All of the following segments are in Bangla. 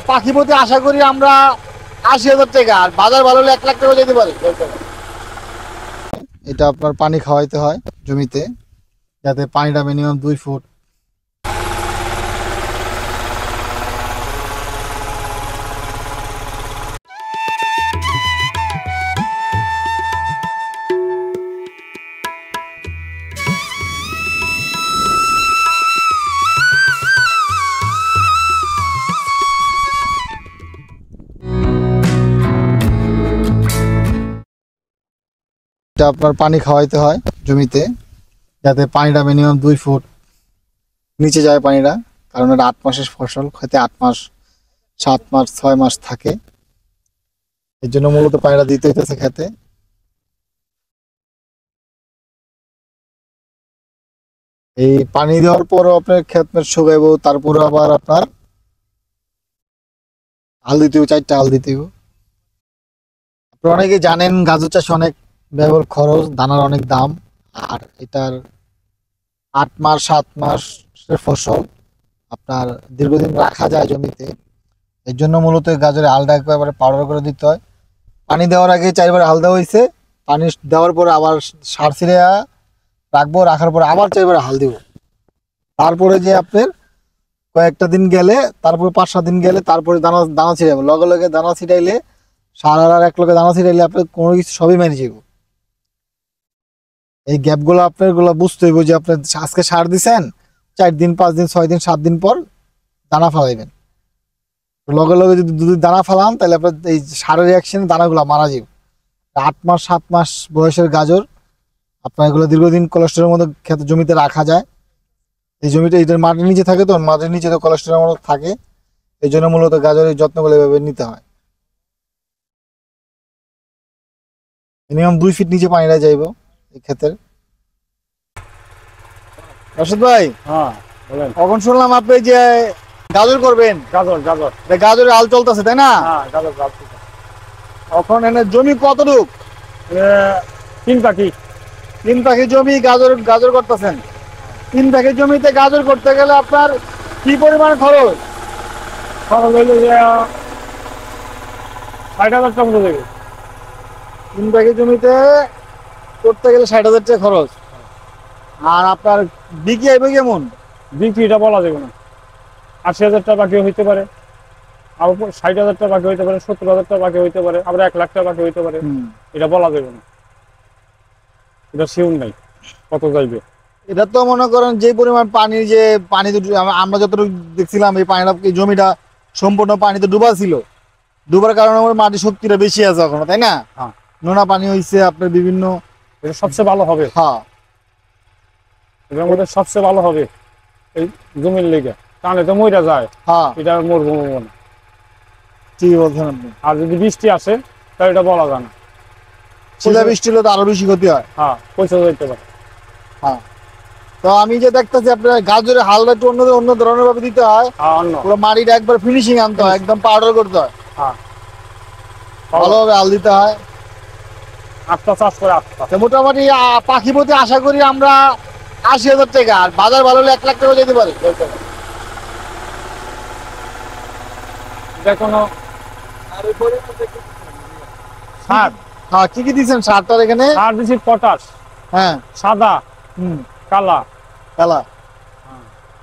পাখি প্রতি আশা করি আমরা ৮০,০০০ টাকা, আর বাজার ভালো হলে ১,০০,০০০ টাকা যেতে পারে। এটা আপনার পানি খাওয়াইতে হয় জমিতে, যাতে পানিটা মিনিমাম ২ ফুট। এটা আপনার পানি খাওয়াইতে হয় জমিতে, যাতে পানিটা মিনিমাম ২ ফুট নিচে যায় পানিটা, কারণ এটা ৮ মাসের ফসল, খেতে ৮ মাস ৭ মাস ৬ মাস থাকে, এর জন্য মূলত পানিটা দিতে হইতেছে খেতে। এই পানি দেওয়ার পরও আপনার ক্ষেত মেট শুকাইবো, তারপরে আবার আপনার হাল দিতে হবে, ৪টা হাল দিতে হবে। আপনারা অনেকে জানেন গাজর চাষ অনেক ব্যয়বহুল খরচ, দানার অনেক দাম, আর এটার ৮ মাস ৭ মাসের ফসল আপনার দীর্ঘদিন রাখা যায় জমিতে। এর জন্য মূলত গাজরে হালটা একবারে পাউডার করে দিতে হয়। পানি দেওয়ার আগে ৪বার হাল দেওয়া হয়েছে, পানি দেওয়ার পরে আবার সার ছিঁড়ে রাখবো, রাখার পরে আবার ৪বার হাল দিব। তারপরে যে আপনার কয়েকটা দিন গেলে, তারপরে ৫-৭ দিন গেলে তারপরে দানা দানা ছিঁড়াবো। লগে লগে দানা ছিটাইলে, সার আর এক লগে দানা ছিটাইলে আপনার কোনো কিছু সবই মেনে যাব। এই গ্যাপগুলো আপনার গুলো বুঝতে হইব যে আপনি আজকে সার দিচ্ছেন, ৪ দিন ৫ দিন ৬ দিন ৭ দিন পর দানা ফালাইবেন। লগে লগে যদি দানা ফালান, তাহলে আপনার এই সারের রিয়াকশনে দানাগুলো মারা যাবে। ৮ মাস ৭ মাস বয়সের গাজর আপনার এগুলো দীর্ঘদিন কোলেস্ট্রলের মধ্যে খেতে জমিতে রাখা যায়। এই জমিটা এটার মাটির নিচে থাকে, তো মাটির নিচে তো কোলেস্ট্রলের মধ্যে থাকে, এই জন্য মূলত গাজরের যত্নগুলো এভাবে নিতে হয়। মিনিমাম ২ ফিট নিচে পানিটা যাইব এই ক্ষেতের। রশিদ ভাই, হ্যাঁ বলেন। এখন শুনলাম আপনি যে গাজর করবেন। গাজর গাজর গাজরের হাল চলতেছে, তাই না? হ্যাঁ গাজর এখন এনে জমি কতটুক? ৩ পাখি ৩ পাখি জমি গাজর গাজর করতেছেন। ৩ পাখি জমিতে গাজর করতে গেলে আপনার কি পরিমাণ খরচ? খরচ হইল যে ৬০,০০০ টাকা মতো দেবে। ৩ পাখি জমিতে করতে গেলে ৬০,০০০ টাকা খরচ। আর আপনার বিক্রি আইবে কেমন? বিক্রিটা বলা যাবে না। ৮০,০০০ টাকা বাকি হইতে পারে, আবার ৬০,০০০ টাকা বাকি হইতে পারে, ৭০,০০০ টাকা বাকি হইতে পারে, আবার ১,০০,০০০ টাকা বাকি হইতে পারে। এটা বলা যাবে না, এটা শিউর নাই কত যাইবে। এটা তো মনে করেন যে পরিমাণ পানি, যে পানি আমরা যতটুকু দেখছিলাম, এই পানিটা এই জমিটা সম্পূর্ণ পানিতে ডুবা ছিল। ডুবার কারণে আমার মাটির শক্তিটা বেশি আছে এখনো, তাই না? হ্যাঁ, নোনা পানি হয়েছে আপনার বিভিন্ন। এটা সবচেয়ে ভালো হবে। হ্যাঁ, এটার মধ্যে সবচেয়ে ভালো হবে এই জমির লেগে, কারণ এটা মইরা যায়। হ্যাঁ, এটা মরুভূমি না। ঠিক বলছেন আপনি। আর যদি বৃষ্টি আসে তাহলে এটা বলা যায় না। শিলাবৃষ্টি হলে তো আরো বেশি ক্ষতি হয়। হ্যাঁ, পয়সা যাইতে পারে। হ্যাঁ, তো আমি যে দেখতেছি আপনার গাজরের হালটা একটু অন্য ধরনের ভাবে দিতে হয়। হ্যাঁ, অন্য পুরো মাটিটা একবার ফিনিশিং আনতে হয়, একদম পাউডার করতে হয়। হ্যাঁ, ভালোভাবে হাল দিতে হয়। ৮টা চাষ করে ৮টা। তো মোটামুটি পাখি প্রতি আশা করি আমরা ৮০,০০০ টাকা, আর বাজার ভালো হলে ১,০০,০০০ টাকা যেতে পারে। এটা কোনো সার? হ্যাঁ, কি কি দিচ্ছেন সারটার এখানে? সার দিচ্ছি পটাশ, হ্যাঁ, সাদা, কালা, কালা।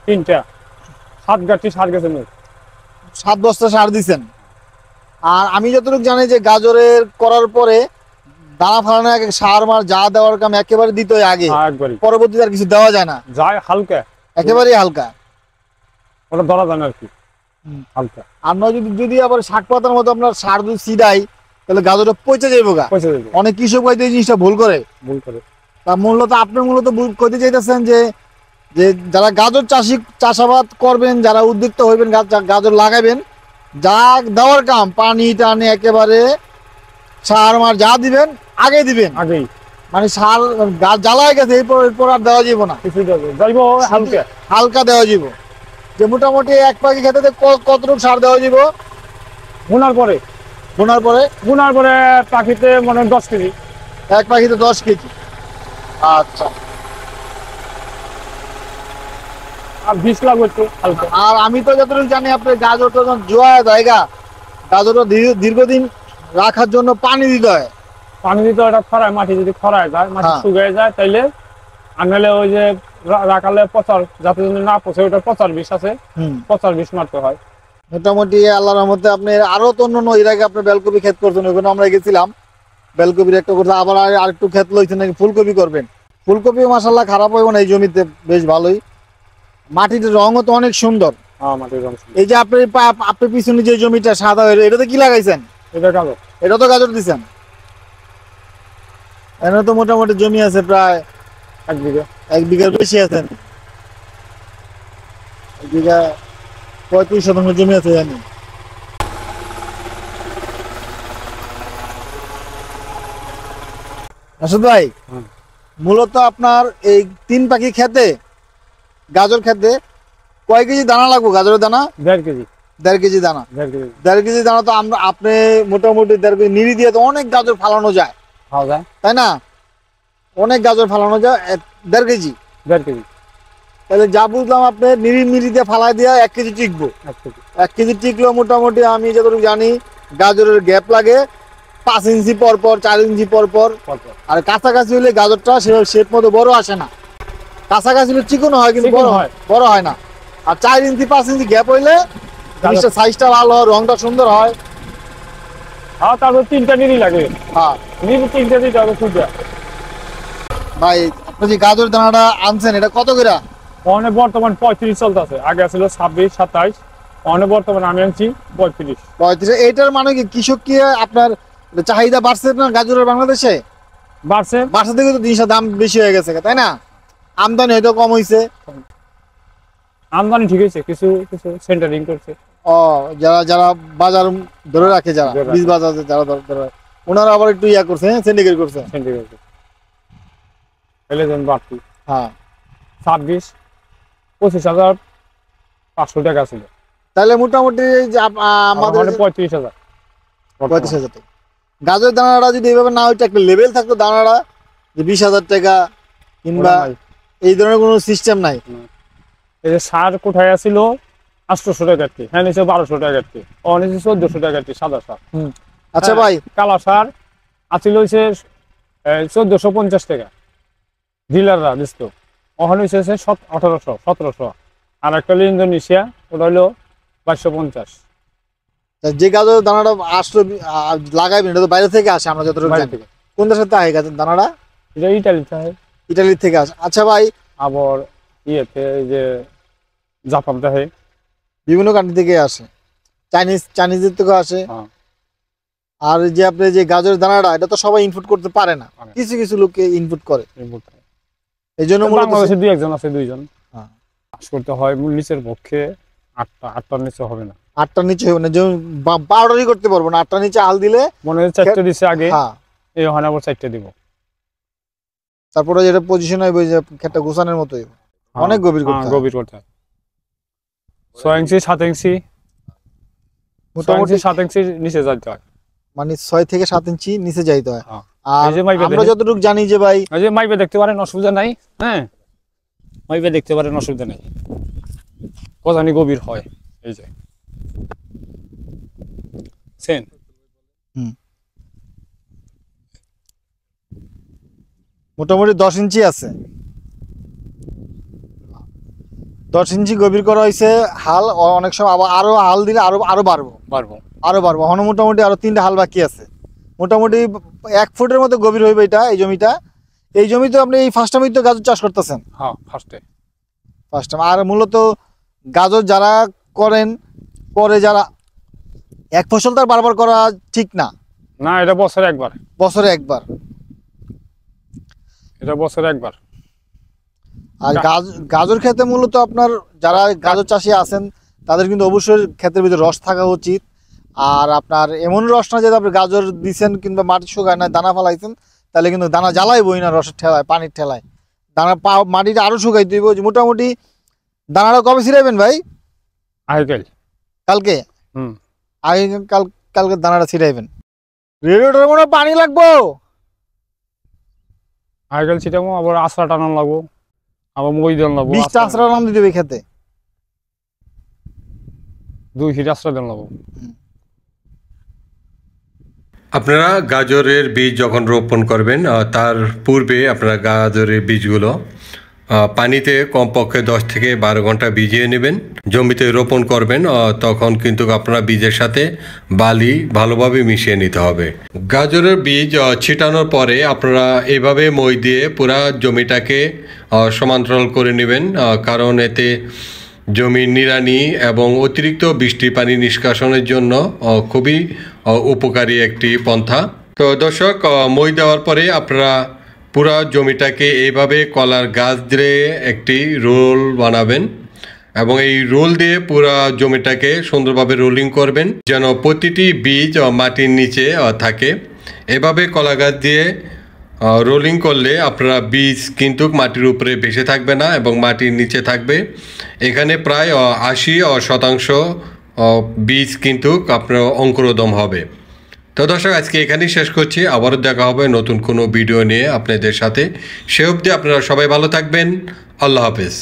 ৩টা ৭ গাঁটি সার গেছে। ৭ বস্তা সার দিচ্ছেন। আর আমি যতটুকু জানি যে গাজরের করার পরে দানা ফালানোর আগে সার মার যা দেওয়ার কাম একেবারে দিতে হয় আগে, একবারই পরবর্তীতে আর কিছু দেওয়া যায় না, যায় হালকা, একেবারেই হালকা। ওটা ধরা যায় না আর কি, হালকা। আমরা যদি আবার শাক পাতার মতো আপনার সার যদি ছিটাই, তাহলে গাজরটা পচে যাইবো গা। পয়সা যাবে, অনেক কৃষক ভাই এই জিনিসটা ভুল করে। ভুল করে। তা আপনি মূলত কইতে চাইতেছেন যে যে যারা গাজর চাষাবাদ করবেন, যারা উদ্যোক্তা হইবেন, গাজর লাগাবেন, যা দেওয়ার কাম পানি টানি একেবারে সার মার যা দিবেন আগে দিবেন, আগেই মানে সার গাছ জ্বালায় গেছে, এরপর আর দেওয়া যাবো না, কিছু যাইব হালকা হালকা দেওয়া যাবো। যে মোটামুটি এক পাখি খেতে কতটুকু সার দেওয়া যাব? বোনার পরে বোনার পরে পাখিতে মানে 10 কেজি, এক পাখিতে 10 কেজি। আচ্ছা, আর 20 লাগবে একটু হালকা। আর আমি তো যতটুকু জানি আপনার গাজরটা যখন জোয়া জায়গা, গাজরটা দীর্ঘদিন রাখার জন্য পানি দিতে হয়। পানি দিতে ওটা খরায়, মাটি যদি খরায় যায়, মাটি হ্যাঁ। শুকিয়ে যায়, তাইলে আর নাহলে ওই যে রাখালে পচার, যাতে যদি না পচে, ওটা পচার বিষ আছে, হুম। পচার বিষ মারতে হয়। মোটামুটি আল্লাহর রহমতে আপনি আরো তো অন্য এর আগে আপনি বেলকপি ক্ষেত করছেন, ওখানে আমরা গেছিলাম, বেলকপির একটা করছে, আবার আরেকটু ক্ষেত লইছেন নাকি ফুলকপি করবেন। ফুলকপি মাশাআল্লাহ খারাপ হইব না এই জমিতে, বেশ ভালোই। মাটির রঙও তো অনেক সুন্দর। হ্যাঁ, মাটির রং সুন্দর। এই যে আপনার পিছনে যে জমিটা সাদা হয়ে, এটাতে কি লাগাইছেন? এটা গাজর। এটা তো গাজর দিছেন। এখানে তো মোটামুটি জমি আছে প্রায় 1 বিঘা। 1 বিঘার বেশি আছেন। 1 বিঘা 35% জমি আছে জানি। রাশেদ ভাই, হুম। মূলত আপনার এই 3 পাখি খেতে, গাজর খেতে কয় কেজি দানা লাগবে? গাজরের দানা 1.5 কেজি। 1.5 কেজি দানা। 1.5 কেজি 1.5 কেজি দানা তো আমরা আপনি মোটামুটি 1.5 কেজি নিরি দিয়ে তো অনেক গাজর ফালানো যায়, খাওয়া যায়। তাই না? অনেক গাজর ফালানো যায় 1.5 কেজি। 1.5 কেজি। তাহলে যা বুঝলাম আপনি নিরি দিয়ে ফালাই দিয়ে 1 কেজি টিকবো। 1 কেজি। 1 কেজি টিকলেও মোটামুটি আমি যতটুকু জানি গাজরের গ্যাপ লাগে 5 ইঞ্চি পর পর, 4 ইঞ্চি পর পর। পরপর। আর কাছাকাছি হলে গাজরটা সেভাবে শেপ মতো বড় আসে না। কাছাকাছি হলে চিকন হয় কিন্তু চিকন হয়। বড় হয় না। আর 4 ইঞ্চি 5 ইঞ্চি গ্যাপ হইলে জিনিসটা সাইজটা ভালো হয়, রংটা সুন্দর হয়। হ্যাঁ, তারপর 3টা নিরি লাগে। হ্যাঁ নিরি 3টা দিতে হবে সুজা। ভাই, আপনি যে গাজর দানাটা আনছেন এটা কত করে? অনেক বর্তমান 35 চলতেছে, আগে ছিল 26 27। অনেক বর্তমান আমি আনছি 35। 35। এইটার মানে কি কৃষক কি আপনার চাহিদা বাড়ছে না গাজরের বাংলাদেশে? বাড়ছে। বাড়ছে থেকে তো জিনিসের দাম বেশি হয়ে গেছে, তাই না? আমদানি হয়তো কম হয়েছে। আমদানি ঠিক হয়েছে, কিছু কিছু সেন্টারিং করছে। ও, যারা যারা বাজার ধরে রাখে, যারা ধরে রাখে। বীজ বাজার যারা ধরে রাখে, ওনারা আবার একটু ইয়া করছে, সিন্ডিকেট করছে। সেন্টারিং করছে। এলে যেন বাড়তি হ্যাঁ। 26 25,500 টাকা ছিল। তাহলে মোটামুটি এই যে আমাদের আমাদের 35,000। 35,000 টাকা। গাজরের দানাটা যদি এইভাবে না হইতো, একটা লেভেল থাকতো দানাটা, যে 20,000 টাকা কিংবা এই ধরনের কোনো সিস্টেম নাই। এই যে সার কোথায় আছিল 800 টাকা কেজি, হ্যাঁ নিচে 1200 টাকা কেজি, ও নিচে 1400 টাকা কেজি সাদা সার। আচ্ছা ভাই, কালা সার আছিল হচ্ছে 1450 টাকা, ডিলাররা দিত। ওখানে হচ্ছে 1800 1700। আর একটা হলো ইন্দোনেশিয়া, ওটা হলো 2250। যে গাজরের দানাটা আসলো লাগাইবেন, এটা তো বাইরে থেকে আসে আমরা যতটুকু বাইরে জানি। থেকে। কোন দেশের থেকে আয় গাজরের দানাটা? এটা ইটালিতে হয়। ইটালির থেকে আসে। আচ্ছা ভাই, আবার ইয়েতে এই যে জাপানতে হয়। বিভিন্ন কান্ট্রি থেকে আসে, চাইনিজের থেকে আসে। হ্যাঁ। আর যে আপনি যে গাজরের দানাটা, এটা তো সবাই ইনপুট করতে পারে না, পারে না। কিছু কিছু লোককে ইনপুট করে। এই এই জন্য মূলত বাংলাদেশে 2-1 জন আছে, 2 জন হ্যাঁ। চাষ করতে হয়। নিচের পক্ষে 8টার নিচে হবে না। 8টার নিচে হবে না, যেমন পাউডারই করতে পারবো না। 8টার নিচে হাল দিলে মনে হয় 4টে দিছে আগে, হ্যাঁ, এই ওখানে আবার 4টে দিব। তারপরে যেটা পজিশন হবে যে ক্ষেতটা গোছানোর মতোই অনেক গভীর করতে হয়। গভীর করতে হয়। 6 ইঞ্চি 7 ইঞ্চি, মোটামুটি 7 ইঞ্চি নিচে যেতে হয়। মানে 6 থেকে 7 ইঞ্চি নিচে যাইতে হয়। হ্যাঁ। আর এই যে মাইপে আমরা দেখেন। যতটুকু জানি যে ভাই, এই যে মাইপে দেখতে পারেন, অসুবিধা নাই। হ্যাঁ, মাইপে দেখতে পারেন, অসুবিধা নেই। কতখানি গভীর হয় এই যে সেন। মোটামুটি 10 ইঞ্চি আছে। 10 ইঞ্চি গভীর করা হয়েছে হাল। অনেক সময় আবার আরো হাল দিলে আরো আরো বাড়বো। এখন মোটামুটি আরো 3টা হাল বাকি আছে। মোটামুটি 1 ফুটের মতো গভীর হইবে এটা, এই জমিটা। এই জমিতে আপনি এই ফার্স্ট টাইমই তো গাজর চাষ করতেছেন? হ্যাঁ, ফার্স্ট টাইম। আর মূলত গাজর যারা করেন, করে যারা, এক ফসল তার বারবার করা ঠিক না। না, এটা বছরে একবার। বছরে একবার। এটা বছরে একবার। আর গাজর খেতে মূলত আপনার যারা গাজর চাষি আছেন, তাদের কিন্তু অবশ্যই ক্ষেতের ভিতরে রস থাকা উচিত। আর আপনার এমন রস না যে আপনি গাজর দিচ্ছেন কিংবা মাটি শুকায় না দানা ফালাইছেন, তাহলে কিন্তু দানা জ্বালাইবই না রসের ঠেলায়, পানির ঠেলায়। দানা মাটিটা আরো শুকাই দিব। মোটামুটি দানাটা কবে ছিড়াইবেন ভাই? আইকাল কালকে? হুম। আগে কালকে দানাটা ছিড়াইবেন। রেডিওটার মনে পানি লাগবো। আইকাল ছিটামো, আবার আশ্রা টানানো লাগবো, আবার মই দেন লাগবো। 20টা আশ্রা নাম দিতে হবে খেতে। 2 ফিট আশ্রয় দেন লাগবো। আপনারা গাজরের বীজ যখন রোপণ করবেন তার পূর্বে আপনারা গাজরের বীজগুলো পানিতে কমপক্ষে 10 থেকে 12 ঘন্টা ভিজিয়ে নেবেন। জমিতে রোপণ করবেন তখন কিন্তু আপনারা বীজের সাথে বালি ভালোভাবে মিশিয়ে নিতে হবে। গাজরের বীজ ছিটানোর পরে আপনারা এভাবে মই দিয়ে পুরা জমিটাকে সমান্তরাল করে নেবেন, কারণ এতে জমির নিড়ানি এবং অতিরিক্ত বৃষ্টির পানি নিষ্কাশনের জন্য খুবই উপকারী একটি পন্থা। তো দর্শক, মই দেওয়ার পরে আপনারা পুরা জমিটাকে এইভাবে কলার গাছ দিয়ে একটি রোল বানাবেন এবং এই রোল দিয়ে পুরা জমিটাকে সুন্দরভাবে রোলিং করবেন যেন প্রতিটি বীজ মাটির নিচে থাকে। এভাবে কলা গাছ দিয়ে রোলিং করলে আপনারা বীজ কিন্তু মাটির উপরে ভেসে থাকবে না এবং মাটির নিচে থাকবে। এখানে প্রায় 80% বীজ কিন্তু আপনার অঙ্কুরোদম হবে। তো দর্শক, আজকে এখানেই শেষ করছি। আবারও দেখা হবে নতুন কোনো ভিডিও নিয়ে আপনাদের সাথে। সে অবধি আপনারা সবাই ভালো থাকবেন। আল্লাহ হাফেজ।